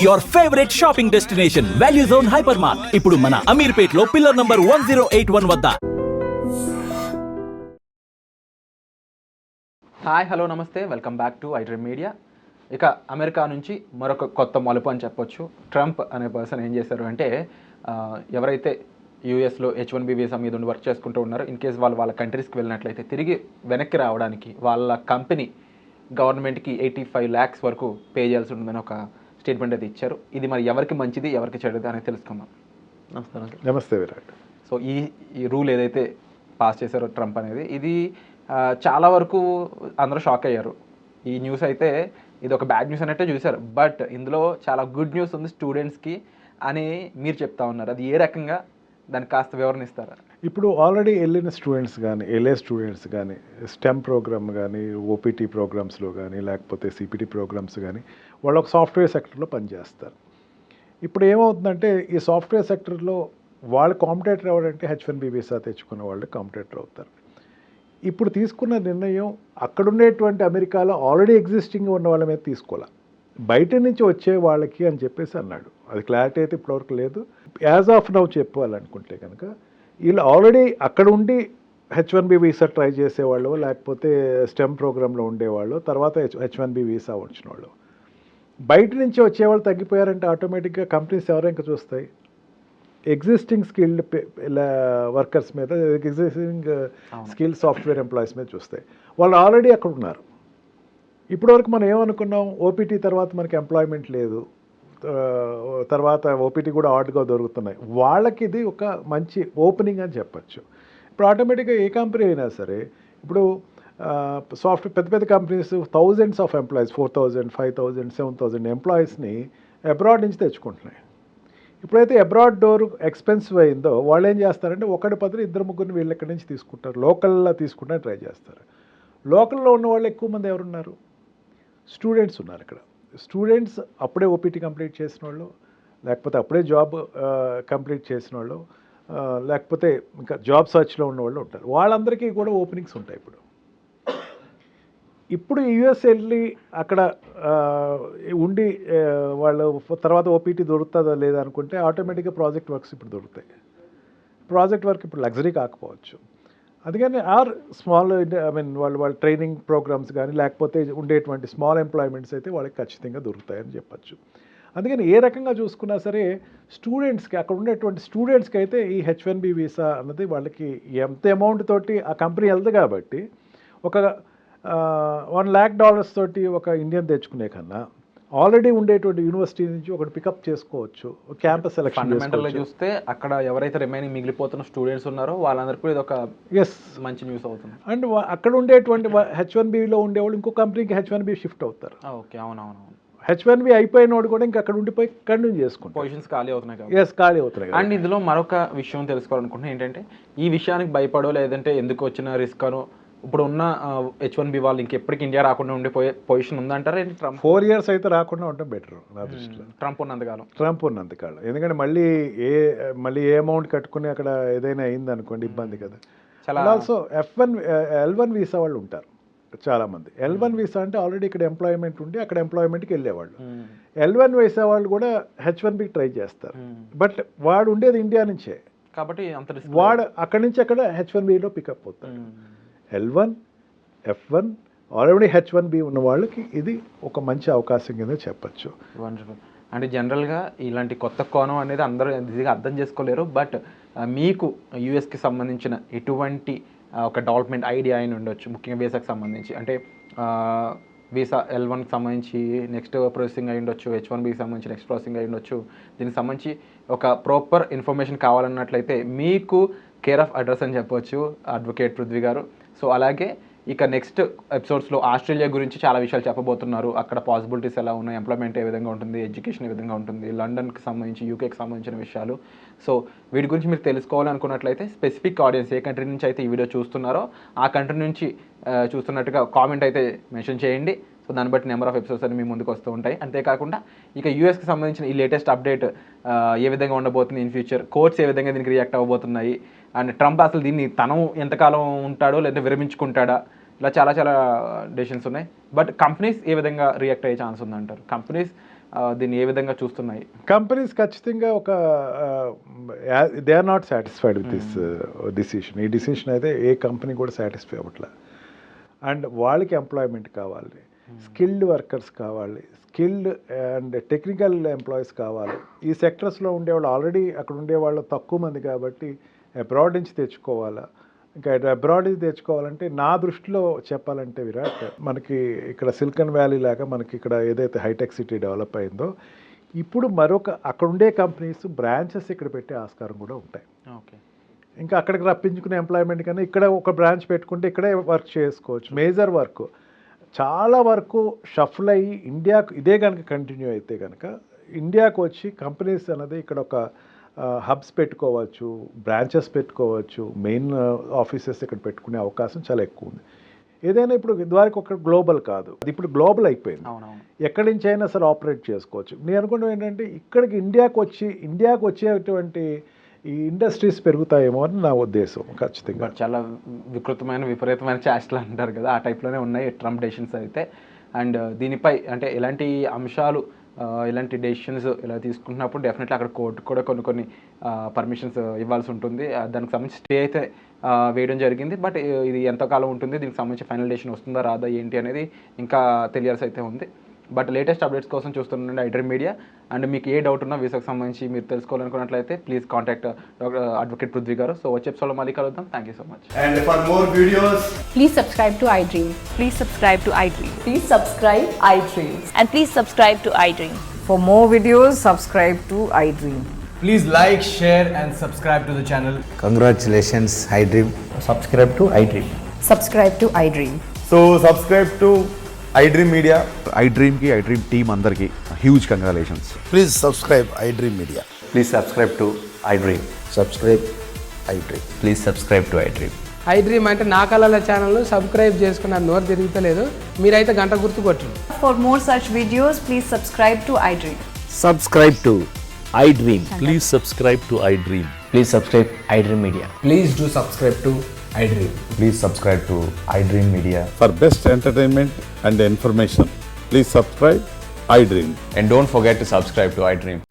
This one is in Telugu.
Your favourite shopping destination value zone hyper mart ఇప్పుడు మన అమీర్పేట్ లో పిల్లర్ నంబర్ 1081 వద్ద. హాయ్ హలో నమస్తే, welcome back to iDream media. ఇక అమెరికా నుంచి మరొక కొత్త మలుపు అని చెప్పొచ్చు. ట్రంప్ అనే పర్సన్ ఏం చేశారు అంటే, ఎవరైతే యూఎస్లో H1B వీసా మీద ఉండి వర్క్ చేసుకుంటూ ఉన్నారో, ఇన్ కేస్ వాళ్ళు వాళ్ళ కంట్రీస్కి వెళ్ళినట్లయితే తిరిగి వెనక్కి రావడానికి వాళ్ళ కంపెనీ గవర్నమెంట్కి 85 lakhs వరకు పే చేయాల్సి ఉంటుందని ఒక స్టేట్మెంట్ అయితే ఇచ్చారు. ఇది మరి ఎవరికి మంచిది ఎవరికి చెడుది అనేది తెలుసుకుందాం. నమస్కారం. నమస్తే విరాట్. సో ఈ రూల్ ఏదైతే పాస్ చేశారో ట్రంప్ అనేది, ఇది చాలా వరకు అందరూ షాక్ అయ్యారు. ఈ న్యూస్ అయితే ఇది ఒక బ్యాడ్ న్యూస్ అన్నట్టే చూశారు, బట్ ఇందులో చాలా గుడ్ న్యూస్ ఉంది స్టూడెంట్స్కి అని మీరు చెప్తా ఉన్నారు. అది ఏ రకంగా, దానికి కాస్త వివరణ ఇస్తారా? ఇప్పుడు ఆల్రెడీ వెళ్ళిన స్టూడెంట్స్ కానీ, LA స్టూడెంట్స్ కానీ, స్టెమ్ ప్రోగ్రామ్ కానీ, OPT ప్రోగ్రామ్స్లో కానీ, లేకపోతే CPT ప్రోగ్రామ్స్ కానీ, వాళ్ళు ఒక సాఫ్ట్వేర్ సెక్టర్లో పనిచేస్తారు. ఇప్పుడు ఏమవుతుందంటే, ఈ సాఫ్ట్వేర్ సెక్టర్లో వాళ్ళు కాంపిటేటర్ ఎవరంటే H1B వీసా తెచ్చుకున్న వాళ్ళు కాంపిటేటర్ అవుతారు. ఇప్పుడు తీసుకున్న నిర్ణయం అక్కడ ఉండేటువంటి అమెరికాలో ఆల్రెడీ ఎగ్జిస్టింగ్ ఉన్న వాళ్ళ మీద తీసుకోవాలి, బయట నుంచి వచ్చే వాళ్ళకి అని చెప్పేసి అన్నాడు. అది క్లారిటీ అయితే ఇప్పటివరకు లేదు. యాజ్ ఆఫ్ నౌ చెప్పాలనుకుంటే కనుక, వీళ్ళు ఆల్రెడీ అక్కడ ఉండి H1B వీసా ట్రై చేసేవాళ్ళు, లేకపోతే స్టెమ్ ప్రోగ్రాంలో ఉండేవాళ్ళు, తర్వాత H1B వీసా వచ్చిన వాళ్ళు, బయట నుంచి వచ్చేవాళ్ళు తగ్గిపోయారంటే ఆటోమేటిక్గా కంపెనీస్ ఎవరో ఇంకా చూస్తాయి ఎగ్జిస్టింగ్ స్కిల్డ్ వర్కర్స్ మీద, ఎగ్జిస్టింగ్ స్కిల్ సాఫ్ట్వేర్ ఎంప్లాయీస్ మీద చూస్తాయి. వాళ్ళు ఆల్రెడీ అక్కడ ఉన్నారు. ఇప్పటివరకు మనం ఏమనుకున్నాం, OPT తర్వాత మనకి ఎంప్లాయ్మెంట్ లేదు, తర్వాత OPT కూడా ఆర్డ్గా దొరుకుతున్నాయి, వాళ్ళకి ఇది ఒక మంచి ఓపెనింగ్ అని చెప్పచ్చు. ఇప్పుడు ఆటోమేటిక్గా ఏ కంపెనీ అయినా సరే, ఇప్పుడు సాఫ్ట్వేర్ పెద్ద పెద్ద కంపెనీస్ థౌజండ్స్ ఆఫ్ ఎంప్లాయీస్, 4,000, 5,000, 7,000 ఎంప్లాయీస్ని అబ్రాడ్ నుంచి తెచ్చుకుంటున్నాయి. ఇప్పుడైతే అబ్రాడ్ డోర్ ఎక్స్పెన్సివ్ అయిందో, వాళ్ళు ఏం చేస్తారంటే ఒకటి పదిని ఇద్దరు ముగ్గురిని వీళ్ళు ఎక్కడి నుంచి తీసుకుంటారు, లోకల్లో తీసుకుంటానికి ట్రై చేస్తారు. లోకల్లో ఉన్న వాళ్ళు ఎక్కువ మంది ఎవరున్నారు, స్టూడెంట్స్ ఉన్నారు. ఇక్కడ స్టూడెంట్స్ అప్పుడే OPT కంప్లీట్ చేసిన వాళ్ళు, లేకపోతే అప్పుడే జాబ్ కంప్లీట్ చేసిన వాళ్ళు, లేకపోతే ఇంకా జాబ్ సర్చ్లో ఉన్న వాళ్ళు ఉంటారు. వాళ్ళందరికీ కూడా ఓపెనింగ్స్ ఉంటాయి. ఇప్పుడు US వెళ్ళి అక్కడ ఉండి వాళ్ళు తర్వాత OPT దొరుకుతుందా లేదా అనుకుంటే, ఆటోమేటిక్గా ప్రాజెక్ట్ వర్క్స్ ఇప్పుడు దొరుకుతాయి. ప్రాజెక్ట్ వర్క్ ఇప్పుడు లగ్జరీ కాకపోవచ్చు, అందుకని స్మాల్ వాళ్ళ ట్రైనింగ్ ప్రోగ్రామ్స్ కానీ, లేకపోతే ఉండేటువంటి స్మాల్ ఎంప్లాయ్మెంట్స్ అయితే వాళ్ళకి ఖచ్చితంగా దొరుకుతాయని చెప్పచ్చు. అందుకని ఏ రకంగా చూసుకున్నా సరే, స్టూడెంట్స్కి, అక్కడ ఉండేటువంటి స్టూడెంట్స్కి అయితే ఈ H1B వీసా అన్నది వాళ్ళకి ఎంత అమౌంట్ తోటి ఆ కంపెనీ వెళ్తుంది కాబట్టి, ఒక $1 lakh తోటి ఒక ఇండియన్ తెచ్చుకునే కన్నా ఆల్రెడీ ఉండేటువంటి యూనివర్సిటీ నుంచి ఒకటి పికప్ చేసుకోవచ్చు, క్యాంపస్ సెలక్షన్. ఫండమెంటల్గా చూస్తే అక్కడ ఎవరైతే రిమైనింగ్ మిగిలిపోతున్న స్టూడెంట్స్ ఉన్నారో వాళ్ళందరికీ ఇది ఒక మంచి న్యూస్ అవుతుంది. అండ్ అక్కడ ఉండేటువంటి H1Bలో ఉండేవాళ్ళు ఇంకో కంపెనీకి H1B షిఫ్ట్ అవుతారు. ఓకే, అవునవును. H1B అయిపోయిన వాడు కూడా ఇంకా అక్కడ ఉండిపోయి కంటిన్యూ చేసుకుంటారు, పొజిషన్స్ ఖాళీ అవుతున్నాయి. ఖాళీ అవుతున్నాయి. అండ్ ఇందులో మరొక విషయం తెలుసుకోవాలనుకుంటున్నా ఏంటంటే, ఈ విషయానికి భయపడో లేదంటే ఎందుకు వచ్చిన రిస్క్ అనో, ఇప్పుడు ఉన్న H1B వాళ్ళు ఇంకెప్పటికి ఇండియా రాకుండా ఉండిపోయే పొజిషన్ ఉందంటారా? 4 years అయితే రాకుండా ఉండటం బెటర్ నా దృష్టిలో, ట్రంప్ ఉన్నంతకాలం. ఎందుకంటే మళ్ళీ ఏ అమౌంట్ కట్టుకుని అక్కడ ఏదైనా అయింది అనుకోండి, ఇబ్బంది కదా. ఆల్సో L1 వీసా వాళ్ళు ఉంటారు చాలామంది. L1 వీసా అంటే ఆల్రెడీ ఇక్కడ ఎంప్లాయ్మెంట్ ఉండి అక్కడ ఎంప్లాయ్మెంట్కి వెళ్ళేవాళ్ళు. L1 వీసా వాళ్ళు కూడా H1Bకి ట్రై చేస్తారు, బట్ వాడు ఉండేది ఇండియా నుంచే కాబట్టి వాడు అక్కడి నుంచి అక్కడ H1Bలో పికప్ అవుతాడు. L1, F1 ఆల్రెడీ H1B ఉన్న వాళ్ళకి ఇది ఒక మంచి అవకాశం కింద చెప్పచ్చు. వండర్ఫుల్. అంటే జనరల్గా ఇలాంటి కొత్త కోణం అనేది అందరూ ఈజీగా అర్థం చేసుకోలేరు, బట్ మీకు యూఎస్కి సంబంధించిన ఎటువంటి ఒక డెవలప్మెంట్ ఐడియా అయిన ఉండొచ్చు, ముఖ్యంగా వీసాకి సంబంధించి. అంటే వీసా L1కి సంబంధించి నెక్స్ట్ ప్రాసెసింగ్ అయి ఉండొచ్చు, H1Bకి సంబంధించి నెక్స్ట్ ప్రాసెసింగ్ అయి ఉండొచ్చు. దీనికి సంబంధించి ఒక ప్రాపర్ ఇన్ఫర్మేషన్ కావాలన్నట్లయితే మీకు కేర్ ఆఫ్ అడ్రస్ అని చెప్పవచ్చు, అడ్వకేట్ పృథ్వీ గారు. సో అలాగే ఇక నెక్స్ట్ ఎపిసోడ్స్లో ఆస్ట్రేలియా గురించి చాలా విషయాలు చెప్పబోతున్నారు. అక్కడ పాసిబిలిటీస్ ఎలా ఉన్నాయి, ఎంప్లాయ్మెంట్ ఏ విధంగా ఉంటుంది, ఎడ్యుకేషన్ ఏ విధంగా ఉంటుంది, లండన్కి సంబంధించి, యూకేకి సంబంధించిన విషయాలు. సో వీటి గురించి మీరు తెలుసుకోవాలనుకున్నట్లయితే స్పెసిఫిక్ ఆడియన్స్ ఏ కంట్రీ నుంచి అయితే ఈ వీడియో చూస్తున్నారో ఆ కంట్రీ నుంచి చూస్తున్నట్టుగా కామెంట్ అయితే మెన్షన్ చేయండి. సో దాన్ని బట్టి నెంబర్ ఆఫ్ ఎపిసోడ్స్ అని మీ ముందుకు వస్తూ ఉంటాయి. అంతేకాకుండా ఇక యూఎస్కి సంబంధించిన ఈ లేటెస్ట్ అప్డేట్ ఏ విధంగా ఉండబోతుంది, ఇన్ ఫ్యూచర్ కోర్ట్స్ ఏ విధంగా దీనికి రియాక్ట్ అవ్వబోతున్నాయి, అండ్ ట్రంప్ అసలు దీన్ని తను ఎంతకాలం ఉంటాడో లేదా విరమించుకుంటాడా, ఇలా చాలా చాలా డెసిషన్స్ ఉన్నాయి. బట్ కంపెనీస్ ఏ విధంగా రియాక్ట్ అయ్యే ఛాన్స్ ఉందంటారు? కంపెనీస్ దీన్ని ఏ విధంగా చూస్తున్నాయి? కంపెనీస్ ఖచ్చితంగా ఒక they are not satisfied with this decision. ఈ డిసిషన్ అయితే ఏ కంపెనీ కూడా సాటిస్ఫై అవ్వట్లే. అండ్ వాళ్ళకి ఎంప్లాయ్మెంట్ కావాలి, స్కిల్డ్ వర్కర్స్ కావాలి, స్కిల్డ్ అండ్ టెక్నికల్ ఎంప్లాయీస్ కావాలి. ఈ సెక్టర్స్లో ఉండేవాళ్ళు ఆల్రెడీ అక్కడ ఉండేవాళ్ళు తక్కువ మంది కాబట్టి అబ్రాడ్ నుంచి తెచ్చుకోవాలా. ఇంకా అబ్రాడ్ నుంచి తెచ్చుకోవాలంటే నా దృష్టిలో చెప్పాలంటే విరాట్, మనకి ఇక్కడ సిలికాన్ వ్యాలీ లాగా మనకి ఇక్కడ ఏదైతే హైటెక్ సిటీ డెవలప్ అయిందో ఇప్పుడు మరొక అక్కడ ఉండే కంపెనీస్ బ్రాంచెస్ ఇక్కడ పెట్టే ఆస్కారం కూడా ఉంటాయి. ఓకే, ఇంకా అక్కడికి రప్పించుకునే ఎంప్లాయ్మెంట్ కన్నా ఇక్కడ ఒక బ్రాంచ్ పెట్టుకుంటే ఇక్కడే వర్క్ చేసుకోవచ్చు. మేజర్ వర్క్ చాలా వరకు షఫల్ అయ్యి ఇండియాకు ఇదే కనుక కంటిన్యూ అయితే కనుక ఇండియాకు వచ్చి కంపెనీస్ అనేది ఇక్కడ ఒక హబ్స్ పెట్టుకోవచ్చు, బ్రాంచెస్ పెట్టుకోవచ్చు, మెయిన్ ఆఫీసెస్ ఇక్కడ పెట్టుకునే అవకాశం చాలా ఎక్కువ ఉంది. ఏదైనా ఇప్పుడు ఇదివరకు ఒక గ్లోబల్ కాదు, అది ఇప్పుడు గ్లోబల్ అయిపోయింది. ఎక్కడి నుంచి అయినా సరే ఆపరేట్ చేసుకోవచ్చు. నేను అనుకున్నాను ఏంటంటే ఇక్కడికి ఇండియాకు వచ్చేటువంటి ఈ ఇండస్ట్రీస్ పెరుగుతాయేమో అని నా ఉద్దేశం. ఖచ్చితంగా చాలా విపరీతమైన చేష్టలు అంటారు కదా, ఆ టైప్లోనే ఉన్నాయి ట్రంప్ డెసిషన్స్ అయితే. అండ్ దీనిపై అంటే ఎలాంటి అంశాలు, ఇలాంటి డెసిషన్స్ ఇలా తీసుకుంటున్నప్పుడు డెఫినెట్లీ అక్కడ కోర్టు కూడా కొన్ని పర్మిషన్స్ ఇవ్వాల్సి ఉంటుంది. దానికి సంబంధించి స్టే అయితే వేయడం జరిగింది. బట్ ఇది ఎంతకాలం ఉంటుంది, దీనికి సంబంధించి ఫైనల్ డెసిషన్ వస్తుందా రాదా ఏంటి అనేది ఇంకా తెలియాల్సి అయితే ఉంది. బట్ లేటెస్ట్ అప్డేట్స్ కోసం చూస్తుండండి ఐడ్రీమ్ మీడియా. అండ్ మీకు ఏ డౌట్ ఉన్నా వీసాకు సంబంధించి మీరు తెలుసుకోవాలనుకున్నట్లయితే ప్లీజ్ కాంటాక్ట్ అడ్వకేట్ పృథ్వీ గారు. సో వచ్చే ఎపిసోడ్లో మళ్ళీ కలుద్దాం. Thank you so much. And for more videos, Please subscribe to iDream. Please subscribe to iDream. Please subscribe iDream. And please subscribe to iDream. For more videos, subscribe to iDream. please like, share and subscribe to the channel. Congratulations, iDream. Subscribe to iDream. Subscribe to iDream. So subscribe to iDream Media. iDream ki iDream team andarki huge congratulations. Please subscribe iDream Media. Please subscribe to iDream. Subscribe iDream. Please subscribe to iDream. iDream అంటే నా కళల ఛానల్ సబ్స్క్రైబ్ చేసుకున్న నోరు తిరుగుతలేదు, మీరైతే గంట గుర్తు కొట్టండి. For more such videos, please subscribe to iDream. Subscribe to iDream. Please subscribe to iDream. Please subscribe iDream Media. Please do subscribe to iDream. Please subscribe to iDream Media. For best entertainment and information, please subscribe iDream. And don't forget to subscribe to iDream.